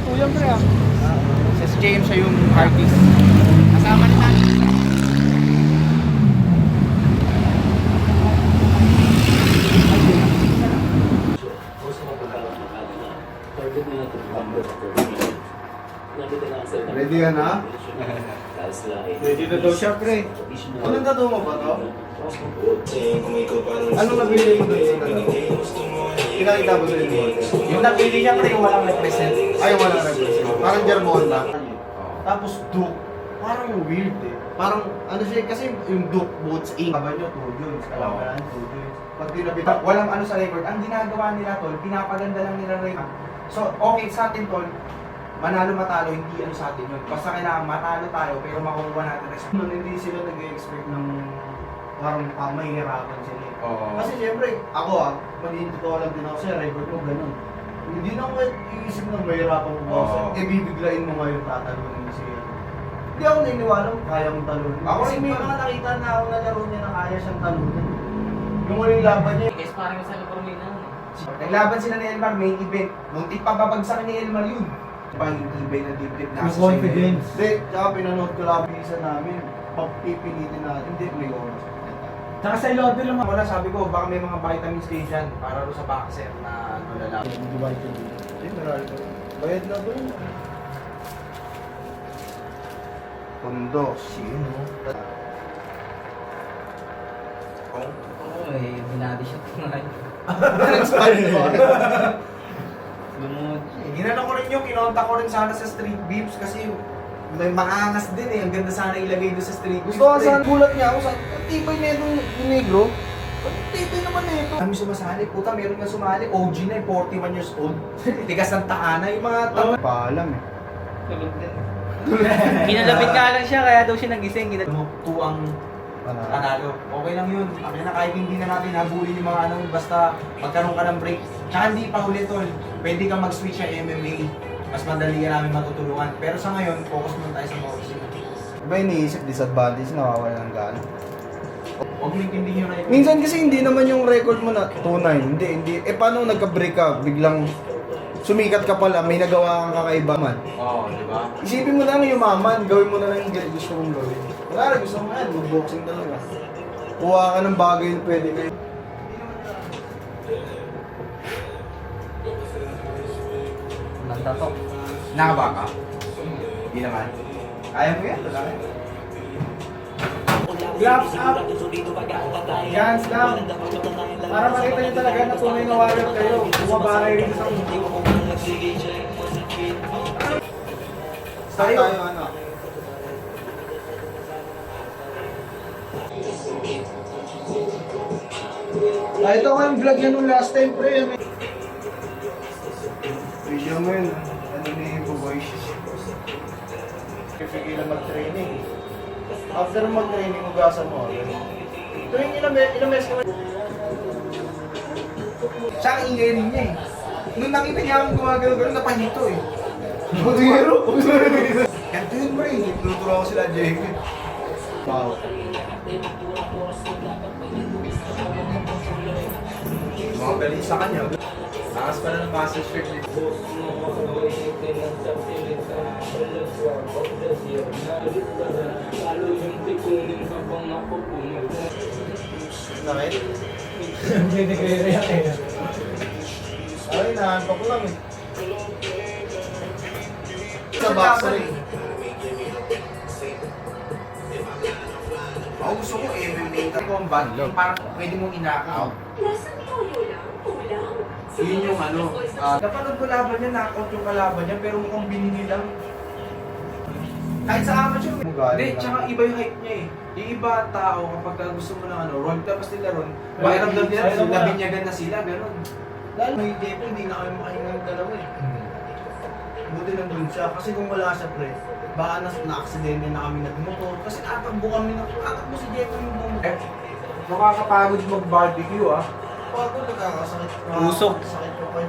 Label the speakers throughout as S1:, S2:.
S1: 2 yan, pre, ah.
S2: Si JM siya yung artist. Kasama ni natin.
S1: Ready ka na?
S2: Ready na daw siya, pre.
S1: Anong tattoo mo ba to? Anong nabili mo doon sa tattoo? Pinakita ba sa'yo mo?
S2: Yung nabili niya, pre, yung walang represent.
S1: Ay, wala represent. Parang German ba? Tapos Duke. Parang weird eh. Parang ano siya, kasi yung Duke Boots Inc. Kaba nyo, 2 Jones. Alam mo yan, 2 Jones. Pag dinabitak, walang ano sa record. Ang ginagawa nila, tol, pinapaganda lang nila record. So, okay sa atin, tol, manalo-matalo, hindi ano sa atin yun. Basta kailangan matalo tayo, pero makukuha natin respect. Noon, hindi sila nag-expect ng parang mahihirapan sila eh. Kasi syempre, ako magiging totoo lang din ako sa'yo, record mo, ganun. Hindi na ako iisip na mahirapan mo ba sa'yo. Eh, bibiglayin mo ngayon, tatalunin mo siya. Hindi ako naniniwala kung kaya mong talunin. Ako rin may mga nakita na ako na laro niya na kaya siyang talunin. Yung huling laban niya.
S3: Guys, parang sa Lapormina.
S2: Naglaban sila ni Elmar, main event. Muntik pa babagsak ni Elmar yun. Pang ibay na dip-dip na.
S1: Yung confidence. Hindi, tsaka pinanood ko lang isa namin. Pagpipilitin natin, hindi may oras.
S2: Tsaka sa Ilocos lang wala, sabi ko, baka may mga vitamin station para ro sa boxer na ano lalaki.
S1: Hindi ba ito? Hindi, marami ko. Bayad na ba yun? Tondo, sino?
S3: Oo, eh, binati siya tonight. Lumod.
S2: Ginano ko rin yung kinontak ko rin sana sa street beefs kasi may maangas din eh. Ang ganda sana ilagay doon sa street beefs.
S1: Gusto ka saan gulat niya ako sa tibay na itong negro. Ang tibay naman na ito.
S2: Kami sumasali, puta, meron nga sumali, OG na eh, 41 years old. Tigas ng taana, yung mga tao.
S1: Paalam eh.
S3: Tulog din. Kinalapit nga lang siya, kaya daw siya nagising.
S2: Tuwang panalo. Okay lang yun. Kami na kahit hindi na natin habulin yung mga ano, basta magkaroon ka ng break. Tsaka hindi pa ulit tol. Pwede kang mag-switch sa MMA. Mas madali ka namin matutulungan. Pero sa ngayon, focus muna tayo sa boxing.
S1: Iba iniisip, disadvantage, nawawala ng gana.
S2: Huwag mo intindihin yun na yun.
S1: Minsan kasi hindi naman yung record mo na 2-9. Hindi. Eh paano nagka-break ka, biglang sumikat ka pala, may nagawa kang kakaiba man.
S2: Oo, di ba?
S1: Isipin mo lang yumaman, gawin mo na lang yung gusto mong gawin. Wala rin, gusto mo yan, mag-boxing talaga. Kuha ka ng bagay yung pwede kayo.
S3: Nagtatok.
S2: Nakaba ka? Hindi naman. Ayaw mo yan? Wala yan.
S1: Gloves up! Guns down! Para makita nyo talaga na tunay na warrior kayo. Bumabakay rin sa mundo. Tayo ano? Ito nga yung vlog niya nung last time, pre. Video mo yun. Ano na yung boys? Sige lang mag-training. After mag-training, ugasan mo. Tuwing ilang beses ka
S2: Siya ang ingay rin niya eh. Nung nakita niya akong gumagano-gano, napahito eh.
S1: Pagkiro!
S2: Ganito yun bro eh. Tinuturo ako sila JV.
S1: Wow.
S2: Mga galing sa kanya. Takas pala ng master shirt nito.
S1: Nakit? Hindi nagre-react eh. Ay, nahantok ko lang eh. Sa boxer eh.
S2: Ako gusto ko MMA. Combat. Yung parang pwede mong ina-out. Yun yung ano. Kapanood ko laban niya, knockout yung kalaban niya, pero mukhang binini lang. Kahit sa amateur. Hindi, tsaka iba yung hype niya eh. Yung iba tao, kapag gusto mo ng ano, Ron, tapos nila Ron, makiramdam nila, nabinyagan na sila, gano'n.
S1: Lalo may Jeff, hindi na kami makahinga ng dalawa eh. Buti nandun siya, kasi kung wala siya pre, baka na-aksidente na kami nagmotor, kasi atakbo kami na, atakbo si Jeff yung bumotor.
S2: Nakakapagod mag-barbecue ah.
S1: Pagod, nagkakasakit.
S3: Usok.
S1: Sakit ko pa.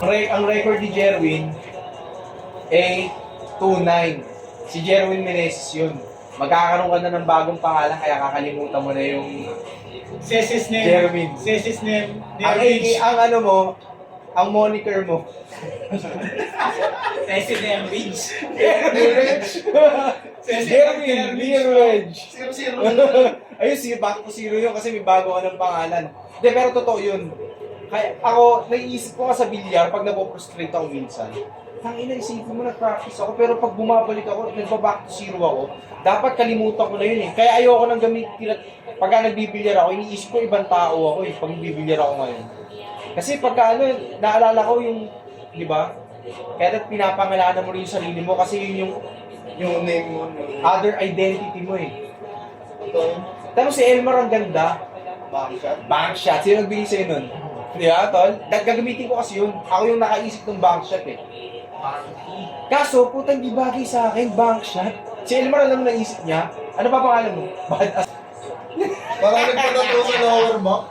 S2: Ang record ni Jerwin, 8-2-9. Si Jerwin Meneses yun. magkakaroon ka na ng bagong pangalan kaya kakalimutan mo na yung
S4: Sesis name.
S2: Jeremy.
S4: Sesis name.
S2: ang ano mo, ang moniker mo.
S4: Sesis name. Ridge.
S2: Jeremy Nearwedge.
S1: Zero.
S2: Ayun, back to zero yun kasi may bago ka ng pangalan. Hindi, pero totoo yun. Kaya ako, naiisip ko nga sa bilyar pag napoprostrate ako minsan. Tangina, isipin mo, nag-practice ako, pero pag bumabalik ako, nagpa-back to zero ako, dapat kalimutan ko na yun eh. Kaya ayoko nang gamitin, pagka nagbibilyar ako, iniisip ko ibang tao ako eh, pag nagbibilyar ako ngayon. Kasi pagka ano, naalala ko yung, di ba? Kaya pinapangalanan mo rin yung sarili mo kasi yun yung name mo, other identity mo eh. Tapos si Elmar ang ganda. Bankshot. Sino nagbigay sa'yo nun? Di ba, tol? Gagamitin ko kasi yun. Ako yung nakaisip ng bankshot eh. Kaso, putang di bagay sa akin, bankshot. Si Elmar alam mo naisip niya. Ano pa pangalan mo? Badass.
S1: Parang nagpanood ko sa lower back.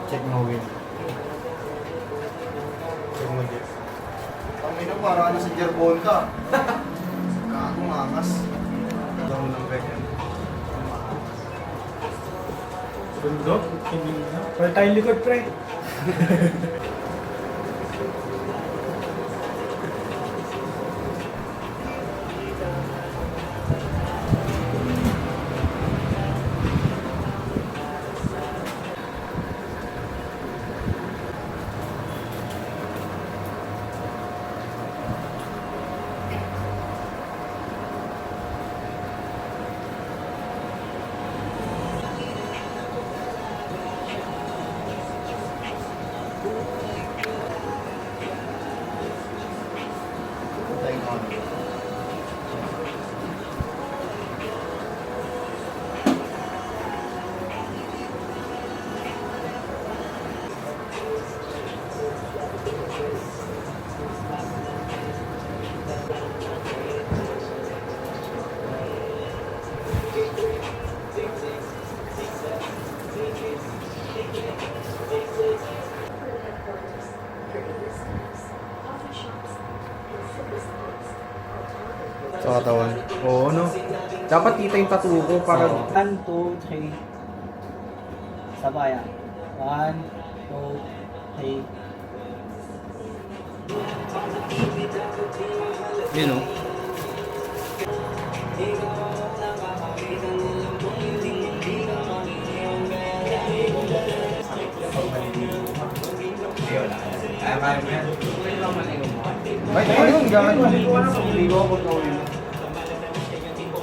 S1: Check mo win. Check mo Jeff. Ang ina parang ano sa Jerbonta. Kakong angas. Daw ng ganyan.
S4: Bundok. Wala tayong likod, pre.
S1: Tayo mo. Sa katawan. Oo, no?
S2: Dapat kita yung tattoo ko para...
S3: 1, 2, 3. Sabay ah. 1, 2, 3. Yun o.
S2: Kaya mo yan.
S1: Ay, ayun, gano'n. Hindi ko ako gawin.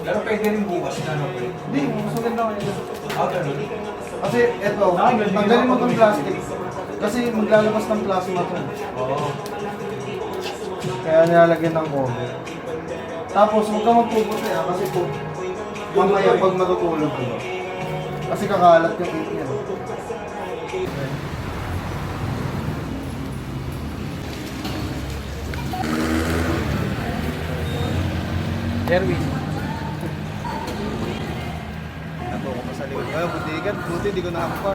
S2: Pero pwede rin bukas na, no?
S1: Hindi, mas maganda kayo.
S2: Ganun.
S1: Kasi eto, tanggalin mo itong plastic. Kasi maglalabas ng plasma to.
S2: Oo.
S1: Kaya nilalagyan ng cover. Tapos huwag ka magpuputi kasi po, mamaya pag matutulog ko. Kasi kakalat yung ink niya.
S3: Jerwin.
S1: Nato ko pa sa likod. Buti di ko nakakuha.